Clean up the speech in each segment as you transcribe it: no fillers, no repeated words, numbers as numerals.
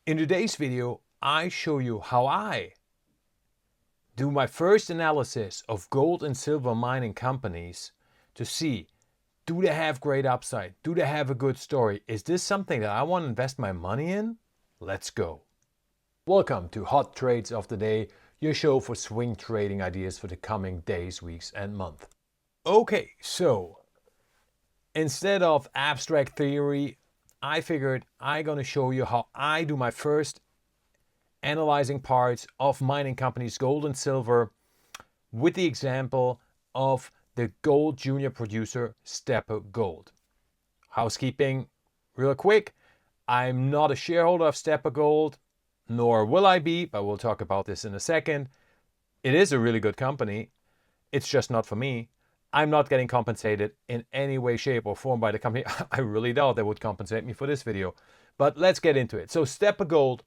In today's video, I show you how I do my first analysis of gold and silver mining companies to see, do they have great upside? Do they have a good story? Is this something that I want to invest my money in? Let's go. Welcome to Hot Trades of the Day, your show for swing trading ideas for the coming days, weeks, and month. Okay, so instead of abstract theory, I figured I'm going to show you how I do my first analyzing parts of mining companies, gold and silver, with the example of the gold junior producer Stepper Gold. Housekeeping real quick. I'm not a shareholder of Stepper Gold, nor will I be, but we'll talk about this in a second. It is a really good company. It's just not for me. I'm not getting compensated in any way, shape, or form by the company. I really doubt they would compensate me for this video. But let's get into it. So Stepper Gold,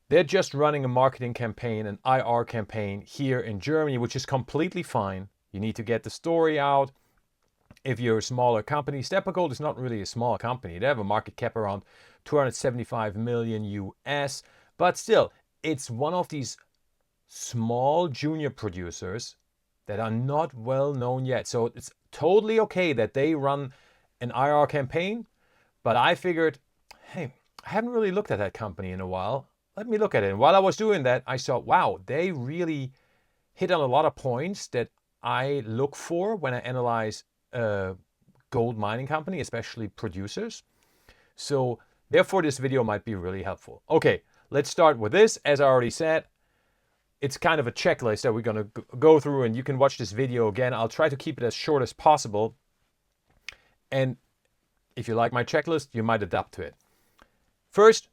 they're just running a marketing campaign, an IR campaign here in Germany, which is completely fine. You need to get the story out. If you're a smaller company, Stepper Gold is not really a small company. They have a market cap around 275 million US, but still, it's one of these small junior producers that are not well known yet. So it's totally okay that they run an IR campaign, but I figured, hey, I haven't really looked at that company in a while. Let me look at it. And while I was doing that, I saw, wow, they really hit on a lot of points that I look for when I analyze a gold mining company, especially producers. So therefore, this video might be really helpful. Okay, let's start with this. As I already said, it's kind of a checklist that we're going to go through, and you can watch this video again. I'll try to keep it as short as possible. And if you like my checklist, you might adapt to it. First,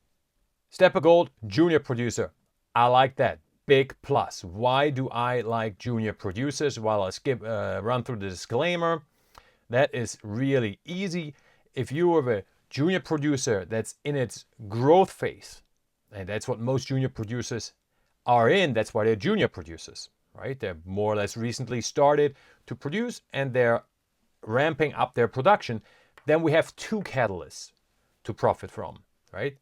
Stepper Gold, junior producer. I like that. Big plus. Why do I like junior producers? Well, I'll run through the disclaimer. That is really easy. If you are a junior producer that's in its growth phase, and that's what most junior producers are in, that's why they're junior producers, right? They're more or less recently started to produce and they're ramping up their production. Then we have two catalysts to profit from, right?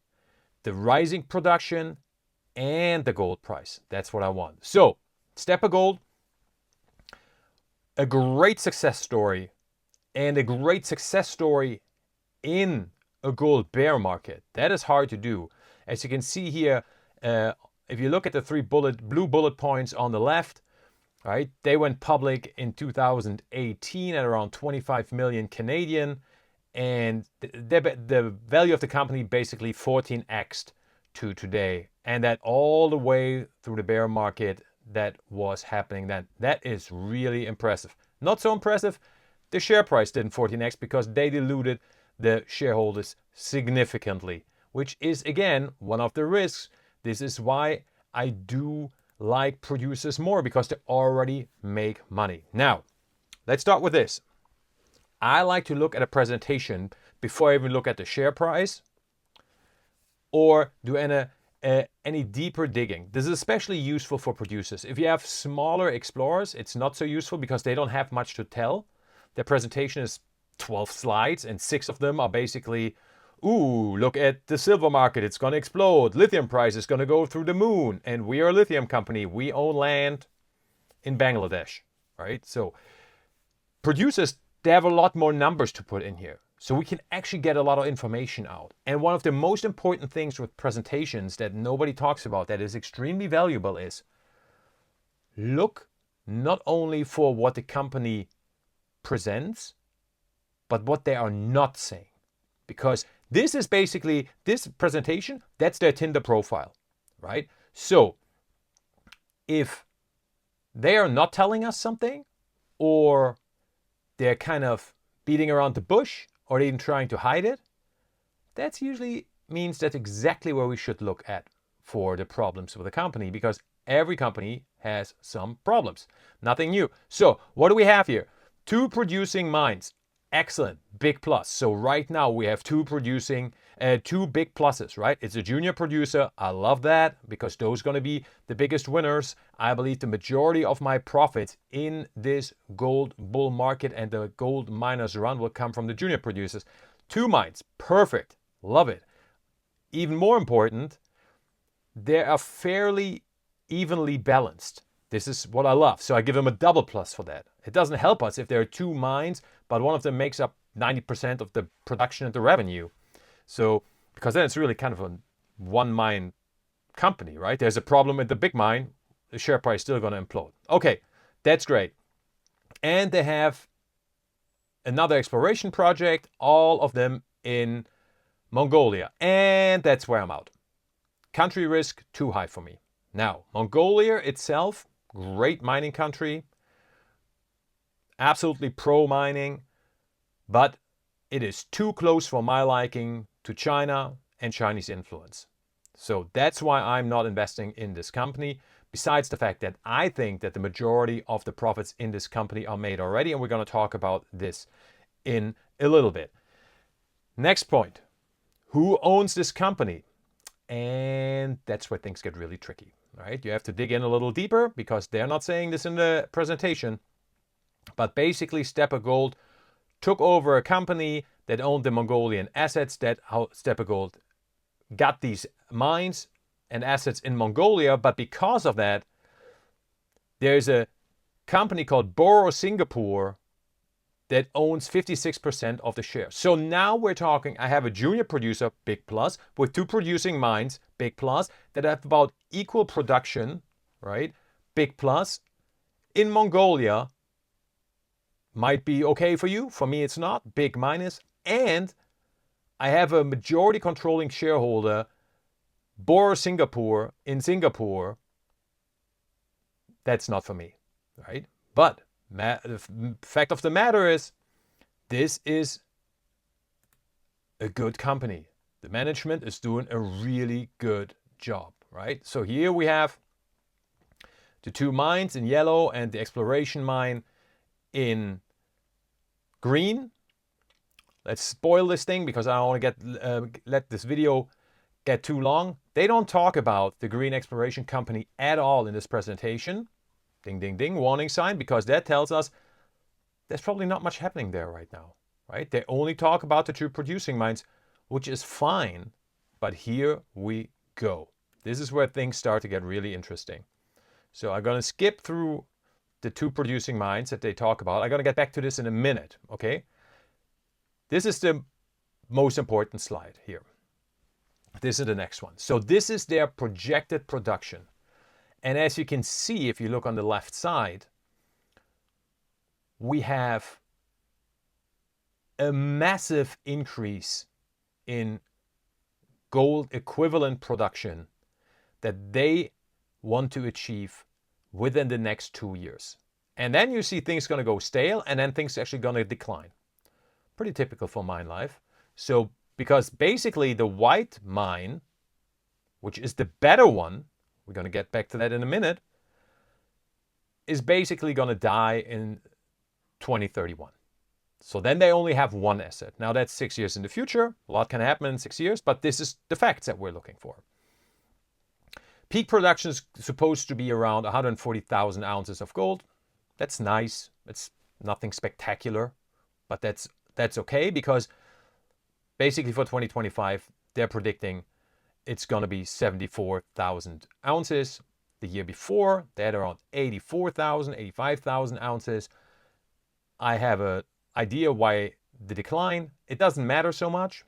The rising production and the gold price. That's what I want. So, Stepper Gold, a great success story, and a great success story in a gold bear market. That is hard to do. As you can see here, if you look at the three blue bullet points on the left, right, they went public in 2018 at around 25 million Canadian, and the value of the company basically 14x'd to today, and that all the way through the bear market that was happening then. That is really impressive. Not so impressive, the share price didn't 14x because they diluted the shareholders significantly, which is again one of the risks. This is why I do like producers more, because they already make money. Now, let's start with this. I like to look at a presentation before I even look at the share price or do any deeper digging. This is especially useful for producers. If you have smaller explorers, it's not so useful because they don't have much to tell. Their presentation is 12 slides and 6 of them are basically, ooh, look at the silver market, it's going to explode. Lithium price is going to go through the moon. And we are a lithium company. We own land in Bangladesh, right? So producers, they have a lot more numbers to put in here. So we can actually get a lot of information out. And one of the most important things with presentations that nobody talks about that is extremely valuable is look not only for what the company presents, but what they are not saying. Because this is basically, this presentation, that's their Tinder profile, right? So if they are not telling us something, or they're kind of beating around the bush, or even trying to hide it, that usually means that's exactly where we should look at for the problems with the company, because every company has some problems. Nothing new. So what do we have here? Two producing mines. Excellent, big plus. So right now we have two big pluses, right? It's a junior producer. I love that because those are going to be the biggest winners. I believe the majority of my profits in this gold bull market and the gold miners run will come from the junior producers. Two mines, perfect, love it. even more important, they are fairly evenly balanced. This is what I love. So I give them a double plus for that. It doesn't help us if there are two mines, but one of them makes up 90% of the production and the revenue. So, because then it's really kind of a one mine company, right? There's a problem with the big mine, the share price is still going to implode. Okay, that's great. And they have another exploration project, all of them in Mongolia. And that's where I'm out. Country risk, too high for me. Now, Mongolia itself, great mining country, absolutely pro-mining, but it is too close for my liking to China and Chinese influence. So that's why I'm not investing in this company, besides the fact that I think that the majority of the profits in this company are made already, and we're going to talk about this in a little bit. Next point, who owns this company? And that's where things get really tricky, right? You have to dig in a little deeper because they're not saying this in the presentation. But basically, Stepper Gold took over a company that owned the Mongolian assets. That's how Stepper Gold got these mines and assets in Mongolia. But because of that, there's a company called Boro Singapore that owns 56% of the shares. So now we're talking, I have a junior producer, big plus, with two producing mines, big plus, that have about equal production, right? Big plus. In Mongolia, might be okay for you. For me, it's not. Big minus. And I have a majority controlling shareholder, Boro Singapore, in Singapore. That's not for me, right? But the fact of the matter is, this is a good company. The management is doing a really good job, right? So here we have the two mines in yellow and the exploration mine in green. Let's spoil this thing because I don't want to let this video get too long. They don't talk about the green exploration company at all in this presentation. Ding, ding, ding, warning sign, because that tells us there's probably not much happening there right now, right? They only talk about the two producing mines, which is fine, but here we go. This is where things start to get really interesting. So I'm going to skip through the two producing mines that they talk about. I'm going to get back to this in a minute, okay? This is the most important slide here. This is the next one. So this is their projected production. And as you can see, if you look on the left side, we have a massive increase in gold equivalent production that they want to achieve within the next 2 years. And then you see things going to go stale, and then things actually going to decline. Pretty typical for mine life. So because basically the white mine, which is the better one, we're going to get back to that in a minute, is basically going to die in 2031. So then they only have one asset. Now that's 6 years in the future. A lot can happen in 6 years, but this is the facts that we're looking for. Peak production is supposed to be around 140,000 ounces of gold. That's nice. It's nothing spectacular, but that's okay, because basically for 2025, they're predicting it's going to be 74,000 ounces. The year before, they had around 84,000, 85,000 ounces. I have an idea why the decline. It doesn't matter so much.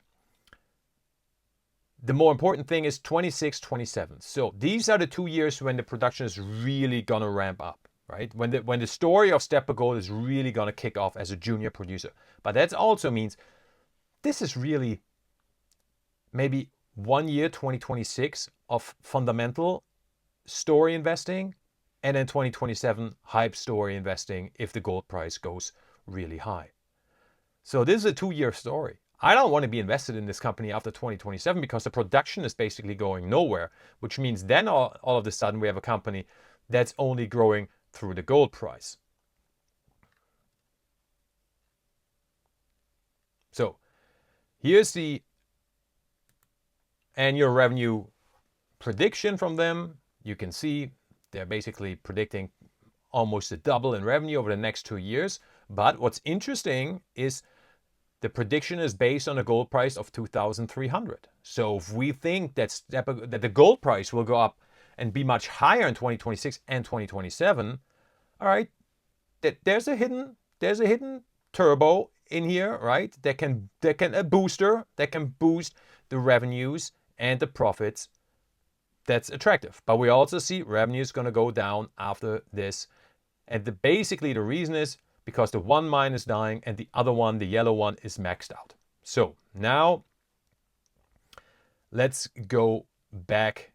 The more important thing is 26, 27. So these are the 2 years when the production is really going to ramp up, right? When the story of Stepper Gold is really going to kick off as a junior producer. But that also means this is really maybe 1 year, 2026, of fundamental story investing, and then 2027 hype story investing if the gold price goes really high. So this is a 2-year story. I don't want to be invested in this company after 2027 because the production is basically going nowhere, which means then all of a sudden we have a company that's only growing through the gold price. So here's the annual revenue prediction from them. You can see they're basically predicting almost a double in revenue over the next 2 years. But what's interesting is the prediction is based on a gold price of 2,300. So if we think that the gold price will go up and be much higher in 2026 and 2027, all right, there's a hidden turbo in here, right? That can a booster that can boost the revenues and the profits. That's attractive. But we also see revenue is going to go down after this. And basically the reason is because the one mine is dying and the other one, the yellow one, is maxed out. So now let's go back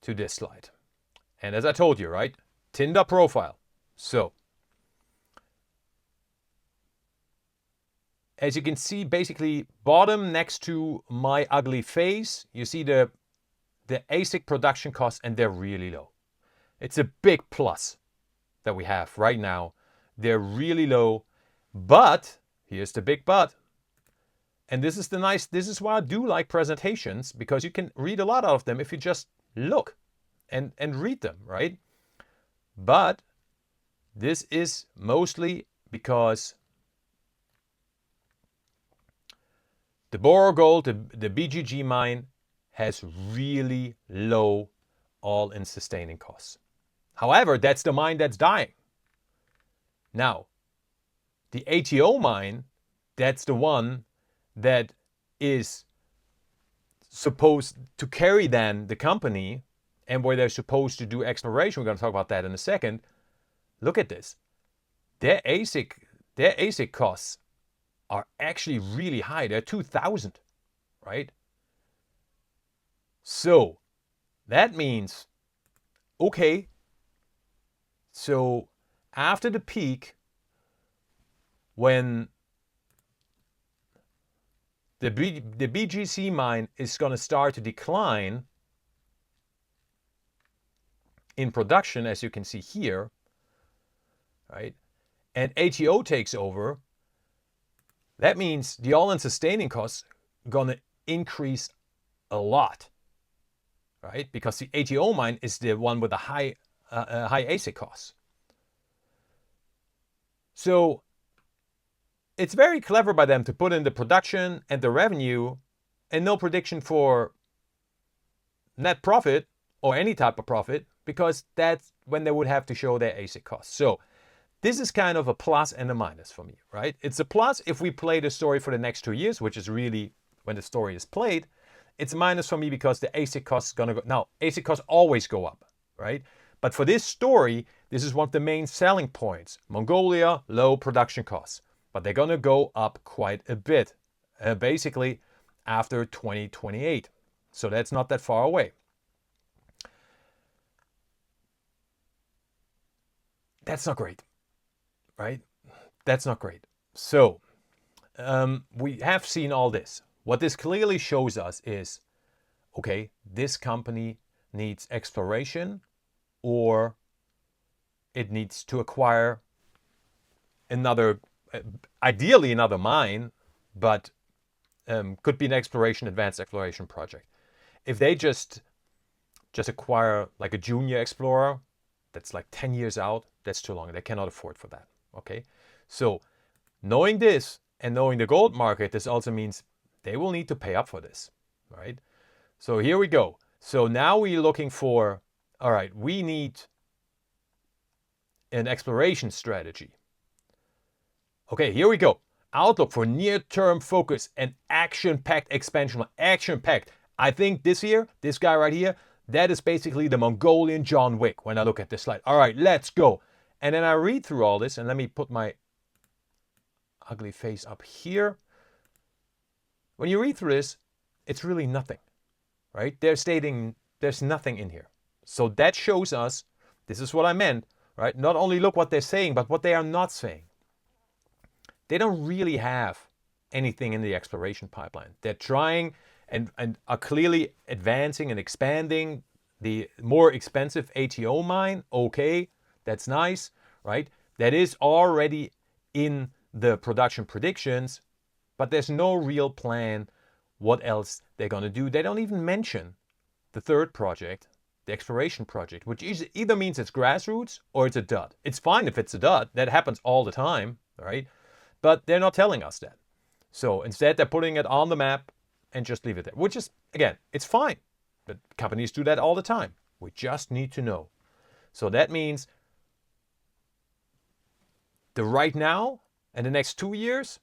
to this slide. And as I told you, right, Tinder profile. So as you can see, basically bottom next to my ugly face, you see the ASIC production costs, and they're really low. It's a big plus that we have right now. They're really low, but here's the big but. And this is why I do like presentations, because you can read a lot out of them if you just look and read them, right? But this is mostly because the Boro Gold, the BGG mine, has really low all-in sustaining costs. However, that's the mine that's dying. Now, the ATO mine, that's the one that is supposed to carry then the company, and where they're supposed to do exploration. We're going to talk about that in a second. Look at this. Their ASIC costs are actually really high. They're 2,000, right? So that means, okay, so after the peak, when the BGC mine is going to start to decline in production, as you can see here, right, and ATO takes over, that means the all-in sustaining costs are going to increase a lot, right? Because the ATO mine is the one with the high ASIC costs. So it's very clever by them to put in the production and the revenue and no prediction for net profit or any type of profit, because that's when they would have to show their ASIC costs. So this is kind of a plus and a minus for me, right? It's a plus if we play the story for the next 2 years, which is really when the story is played. It's a minus for me because the ASIC cost is going to go. Now, ASIC costs always go up, right? But for this story, this is one of the main selling points. Mongolia, low production costs. But they're going to go up quite a bit, basically after 2028. So that's not that far away. That's not great, right? That's not great. So we have seen all this. What this clearly shows us is, okay, this company needs exploration, or it needs to acquire another, ideally another mine, but could be an advanced exploration project. If they just acquire like a junior explorer that's like 10 years out, that's too long. They cannot afford for that. Okay, so knowing this and knowing the gold market, this also means they will need to pay up for this, right? So here we go. So now we're looking for, all right, we need an exploration strategy. Okay, here we go. Outlook for near-term focus and action-packed expansion. Action-packed. I think this here, this guy right here, that is basically the Mongolian John Wick when I look at this slide. All right, let's go. And then I read through all this, and let me put my ugly face up here. When you read through this, it's really nothing, right? They're stating there's nothing in here. So that shows us, this is what I meant, right? Not only look what they're saying, but what they are not saying. They don't really have anything in the exploration pipeline. They're trying and are clearly advancing and expanding the more expensive ATO mine. Okay, that's nice, right? That is already in the production predictions, but there's no real plan what else they're going to do. They don't even mention the third project, the exploration project, which either means it's grassroots or it's a dud. It's fine if it's a dud. That happens all the time, right? But they're not telling us that. So instead, they're putting it on the map and just leave it there, which is, again, it's fine. But companies do that all the time. We just need to know. So that means the right now and the next 2 years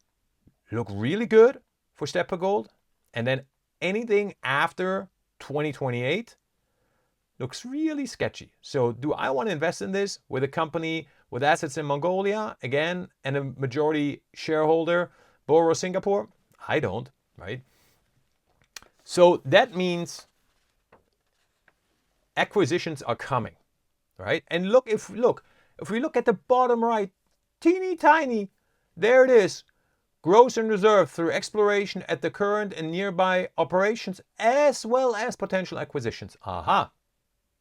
look really good for Stepper Gold. And then anything after 2028 looks really sketchy. So do I want to invest in this with a company with assets in Mongolia, again, and a majority shareholder, Boro Singapore? I don't, right? So that means acquisitions are coming, right? And if we look at the bottom right, teeny tiny, there it is. Growth in reserve through exploration at the current and nearby operations, as well as potential acquisitions. Aha,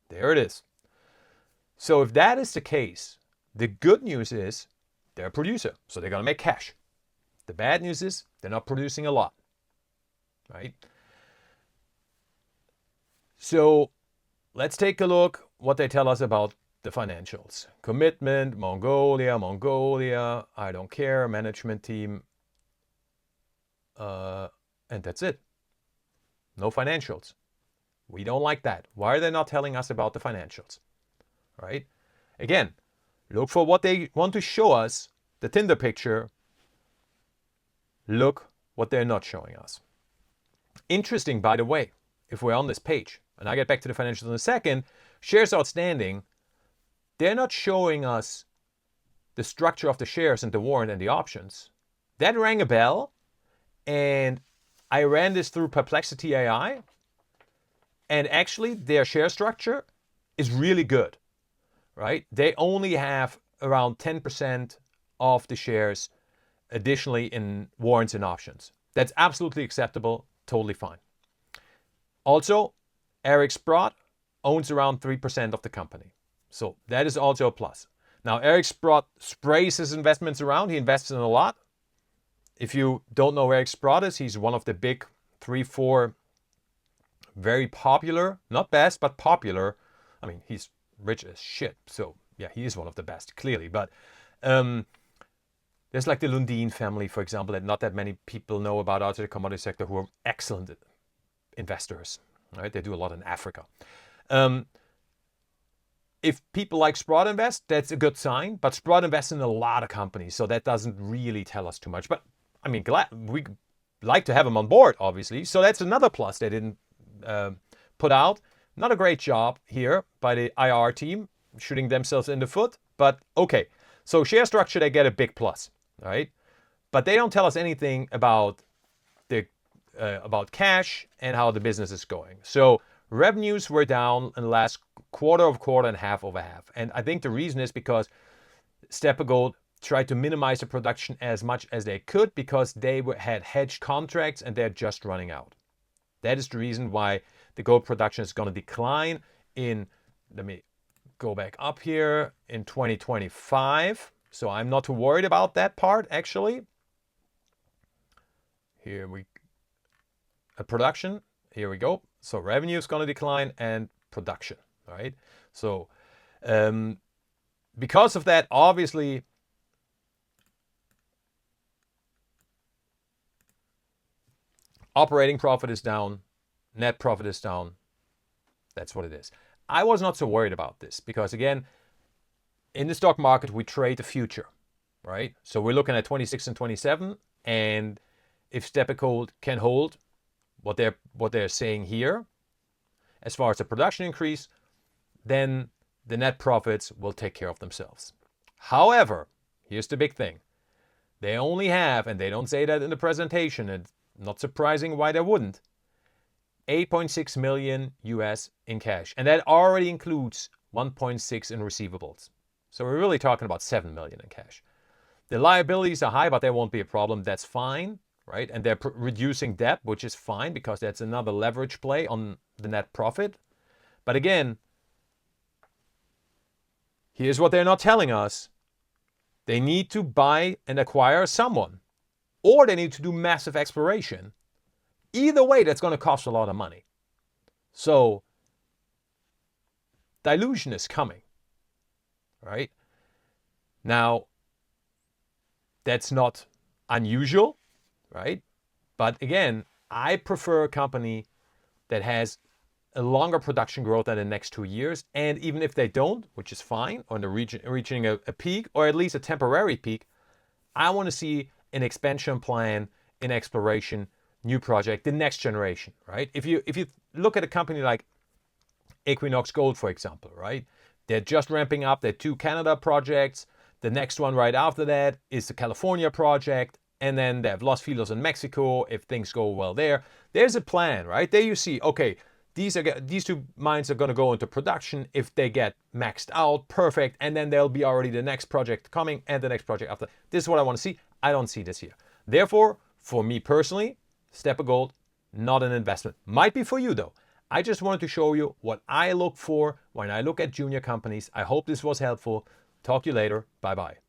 there it is. So if that is the case, the good news is they're a producer, so they're going to make cash. The bad news is they're not producing a lot, right? So let's take a look what they tell us about the financials. Commitment, Mongolia, I don't care, management team, and that's it. No financials. We don't like that. Why are they not telling us about the financials? Right? Again, look for what they want to show us, the Tinder picture. Look what they're not showing us. Interesting, by the way, if we're on this page, and I get back to the financials in a second, shares outstanding, they're not showing us the structure of the shares and the warrant and the options. That rang a bell, and I ran this through Perplexity AI, and actually their share structure is really good, right? They only have around 10% of the shares additionally in warrants and options. That's absolutely acceptable, totally fine. Also, Eric Sprott owns around 3% of the company. So that is also a plus. Now, Eric Sprott sprays his investments around. He invests in a lot. If you don't know who Eric Sprott is, he's one of the big 3-4 very popular, not best, but popular. I mean, he's rich as shit. So yeah, he is one of the best, clearly. But there's like the Lundin family, for example, that not that many people know about out of the commodity sector, who are excellent investors. Right? They do a lot in Africa. If people like Sprott invest, that's a good sign. But Sprott invests in a lot of companies, so that doesn't really tell us too much. But I mean, we like to have him on board, obviously. So that's another plus they didn't put out. Not a great job here by the IR team, shooting themselves in the foot. But okay, so share structure, they get a big plus, right? But they don't tell us anything about about cash and how the business is going. So revenues were down in the last quarter and half over half. And I think the reason is because Stepper Gold tried to minimize the production as much as they could because they had hedged contracts and they're just running out. That is the reason why the gold production is going to decline in, let me go back up here, in 2025. So I'm not too worried about that part, actually. Production, here we go. So revenue is going to decline and production, right? So because of that, obviously, operating profit is down, net profit is down. That's what it is. I was not so worried about this because, again, in the stock market, we trade the future, right? So we're looking at 26 and 27, and if Stepper Gold can hold what they're saying here, as far as the production increase, then the net profits will take care of themselves. However, here's the big thing. They only have, and they don't say that in the presentation, and not surprising why they wouldn't, 8.6 million US in cash. And that already includes 1.6 in receivables. So we're really talking about 7 million in cash. The liabilities are high, but they won't be a problem. That's fine, right? And they're reducing debt, which is fine because that's another leverage play on the net profit. But again, here's what they're not telling us. They need to buy and acquire someone, or they need to do massive exploration. Either way, that's going to cost a lot of money. So dilution is coming, right? Now, that's not unusual, right? But again, I prefer a company that has a longer production growth than the next 2 years. And even if they don't, which is fine, on the reaching a peak, or at least a temporary peak, I want to see an expansion plan in exploration, new project, the next generation, right? If you look at a company like Equinox Gold, for example, right? They're just ramping up their 2 Canada projects. The next one right after that is the California project. And then they have Los Filos in Mexico if things go well there. There's a plan, right? There you see, okay, these 2 mines are going to go into production. If they get maxed out, perfect. And then there'll be already the next project coming and the next project after. This is what I want to see. I don't see this here. Therefore, for me personally, Step of Gold, not an investment. Might be for you though. I just wanted to show you what I look for when I look at junior companies. I hope this was helpful. Talk to you later. Bye-bye.